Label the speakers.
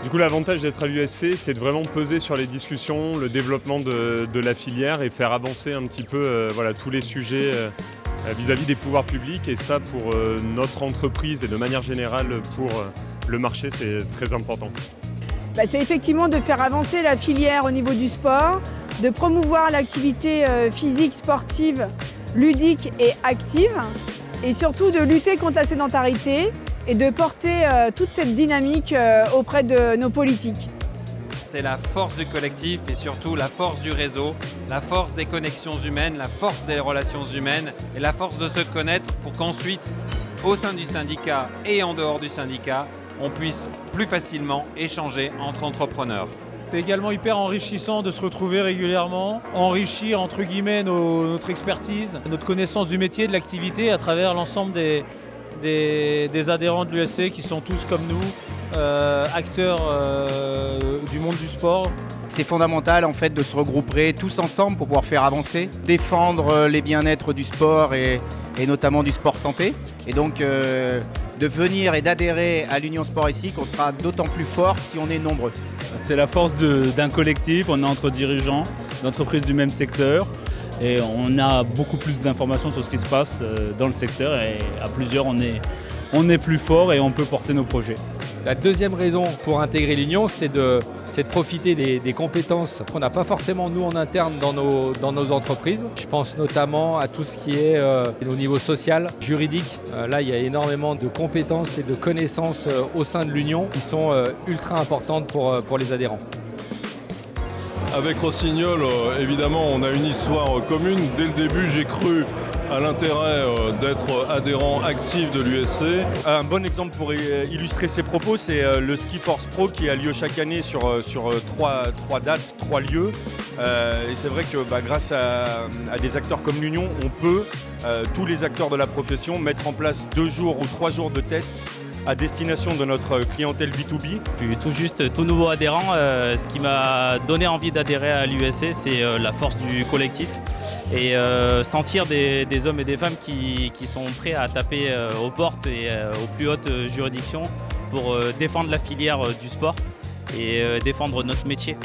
Speaker 1: Du coup, l'avantage d'être à l'USC, c'est de vraiment peser sur les discussions, le développement de la filière et faire avancer un petit peu tous les sujets vis-à-vis des pouvoirs publics. Et ça, pour notre entreprise et de manière générale pour le marché, c'est très important.
Speaker 2: C'est effectivement de faire avancer la filière au niveau du sport, de promouvoir l'activité physique, sportive, ludique et active, et surtout de lutter contre la sédentarité et de porter toute cette dynamique auprès de nos politiques.
Speaker 3: C'est la force du collectif et surtout la force du réseau, la force des connexions humaines, la force des relations humaines et la force de se connaître pour qu'ensuite, au sein du syndicat et en dehors du syndicat, on puisse plus facilement échanger entre entrepreneurs.
Speaker 4: C'est également hyper enrichissant de se retrouver régulièrement, enrichir entre guillemets notre expertise, notre connaissance du métier, de l'activité à travers l'ensemble des adhérents de l'USC qui sont tous comme nous, acteurs du monde du sport.
Speaker 5: C'est fondamental en fait de se regrouper tous ensemble pour pouvoir faire avancer, défendre les bien-être du sport et notamment du sport santé. Et donc de venir et d'adhérer à l'Union Sport ici, qu'on sera d'autant plus fort si on est nombreux.
Speaker 6: C'est la force d'un collectif, on est entre dirigeants d'entreprises du même secteur et on a beaucoup plus d'informations sur ce qui se passe dans le secteur et à plusieurs on est plus fort et on peut porter nos projets.
Speaker 7: La deuxième raison pour intégrer l'Union, c'est de profiter des compétences qu'on n'a pas forcément nous en interne dans nos entreprises. Je pense notamment à tout ce qui est au niveau social, juridique. Là, il y a énormément de compétences et de connaissances au sein de l'Union qui sont ultra importantes pour les adhérents.
Speaker 8: Avec Rossignol, évidemment, on a une histoire commune. Dès le début, j'ai cru à l'intérêt d'être adhérent actif de l'USC.
Speaker 9: Un bon exemple pour illustrer ces propos, c'est le Ski Force Pro qui a lieu chaque année sur trois dates, 3 lieux. Et c'est vrai que grâce à des acteurs comme l'Union, on peut, tous les acteurs de la profession, mettre en place 2 jours ou 3 jours de tests à destination de notre clientèle B2B.
Speaker 10: Je suis tout juste tout nouveau adhérent. Ce qui m'a donné envie d'adhérer à l'USC, c'est la force du collectif et sentir des hommes et des femmes qui sont prêts à taper aux portes et aux plus hautes juridictions pour défendre la filière du sport et défendre notre métier.